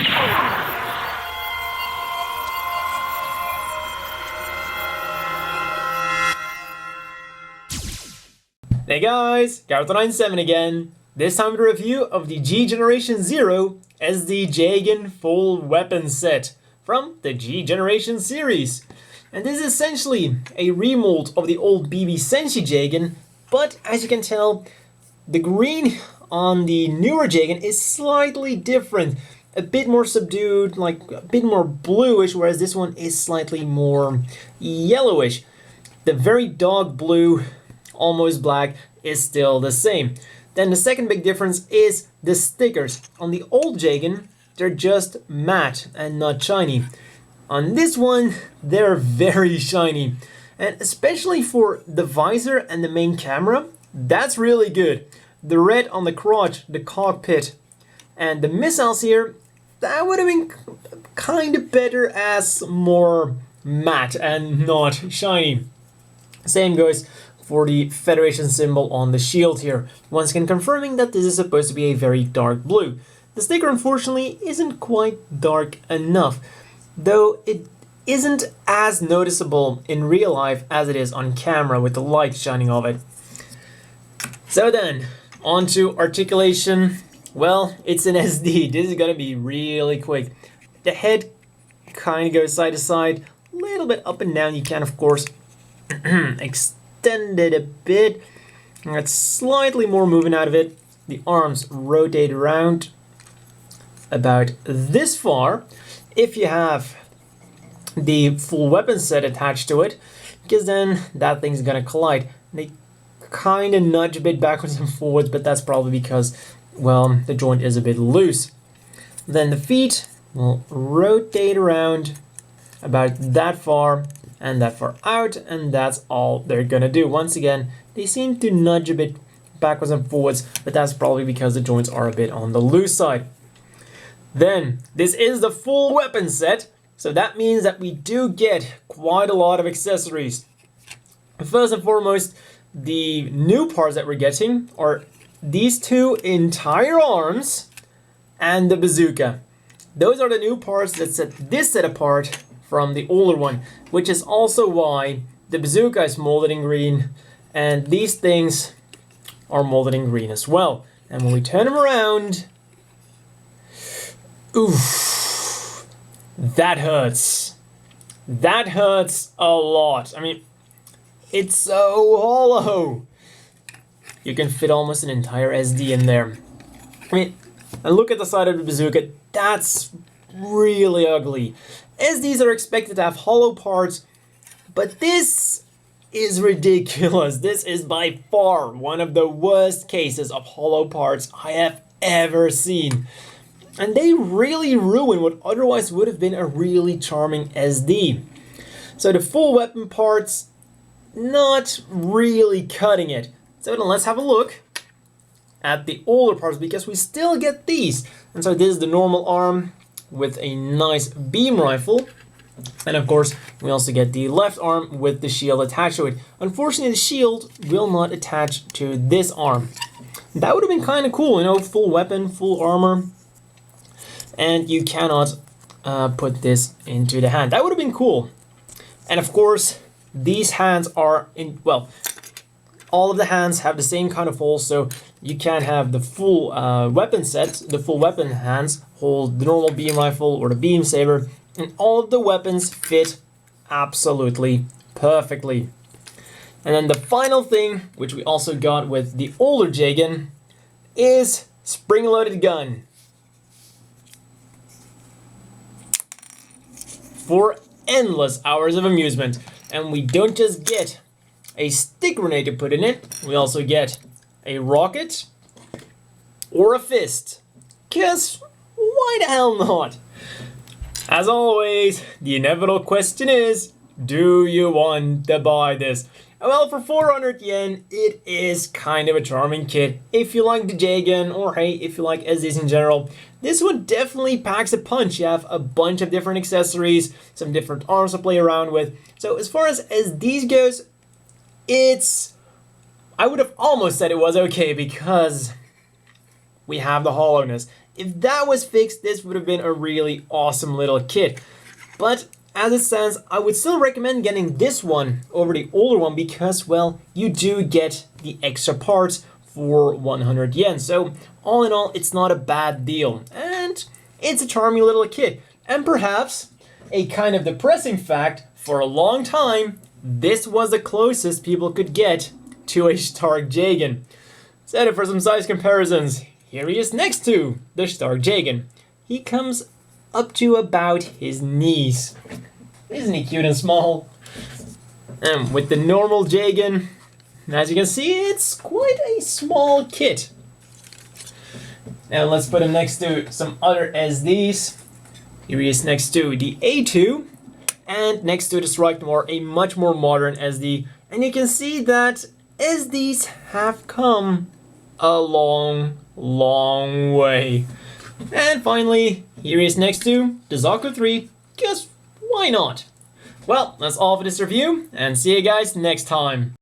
Hey guys, Gareth97 again. This time with a review of the G Generation 0 SD Jegan full weapon set from the G Generation series. And this is essentially a remold of the old BB Senshi Jegan, but as you can tell, the green on the newer Jegan is slightly different. A bit more subdued, like a bit more bluish, whereas this one is slightly more yellowish. The very dark blue, almost black, is still the same. Then the second big difference is the stickers. On the old Jegan, they're just matte and not shiny. On this one, they're very shiny. And especially for the visor and the main camera, that's really good. The red on the crotch, the cockpit, and the missiles here, that would have been kind of better as more matte and not shiny. Same goes for the Federation symbol on the shield here, once again confirming that this is supposed to be a very dark blue. The sticker unfortunately isn't quite dark enough, though it isn't as noticeable in real life as it is on camera with the light shining off it. So then, on to articulation. Well, it's an SD, this is gonna be really quick. The head kind of goes side to side, a little bit up and down. You can of course extend it a bit, and get slightly more movement out of it. The arms rotate around about this far if you have the full weapon set attached to it, because then that thing's gonna collide. They kind of nudge a bit backwards and forwards, but that's probably because, well, the joint is a bit loose. Then the feet will rotate around about that far and that far out, and that's all they're gonna do. Once again, they seem to nudge a bit backwards and forwards, but that's probably because the joints are a bit on the loose side. Then, this is the full weapon set, so that means that we do get quite a lot of accessories. First and foremost, the new parts that we're getting are these two entire arms and the bazooka. Those are the new parts that set this set apart from the older one, which is also why the bazooka is molded in green and these things are molded in green as well. And when we turn them around, oof, that hurts. That hurts a lot. I mean, it's so hollow. You can fit almost an entire SD in there. I mean, and look at the side of the bazooka, that's really ugly. SDs are expected to have hollow parts, but this is ridiculous. This is by far one of the worst cases of hollow parts I have ever seen. And they really ruin what otherwise would have been a really charming SD. So the full weapon parts, not really cutting it. So then let's have a look at the older parts, because we still get these. And so this is the normal arm with a nice beam rifle. And of course, we also get the left arm with the shield attached to it. Unfortunately, the shield will not attach to this arm. That would have been kind of cool, you know, full weapon, full armor. And you cannot put this into the hand. That would have been cool. And of course, these hands are in, well, all of the hands have the same kind of holes, so you can have the full weapon set, the full weapon hands hold the normal beam rifle or the beam saber, and all of the weapons fit absolutely perfectly. And then the final thing, which we also got with the older Jegan, is spring-loaded gun. For endless hours of amusement. And we don't just get a stick grenade to put in it, we also get a rocket or a fist. 'Cause why the hell not? As always, the inevitable question is, do you want to buy this? Well, for 400 yen, it is kind of a charming kit. If you like the Jegan, or hey, if you like SDs in general, this one definitely packs a punch. You have a bunch of different accessories, some different arms to play around with. So as far as SDs goes, I would have almost said it was okay, because we have the hollowness. if that was fixed, this would have been a really awesome little kit. But as it stands, I would still recommend getting this one over the older one because, well, you do get the extra parts for 100 yen. So all in all, it's not a bad deal. And it's a charming little kit. And perhaps a kind of depressing fact, for a long time, this was the closest people could get to a Stark Jegan. So for some size comparisons, here he is next to the Stark Jegan. He comes up to about his knees. Isn't he cute and small? And with the normal Jegan, as you can see, it's quite a small kit. Now let's put him next to some other SDs. Here he is next to the A2, and next to the Strike a much more modern SD. And you can see that SDs have come a long, long way. And finally, here he is next to the Zaku 3, because why not? Well, that's all for this review, and see you guys next time.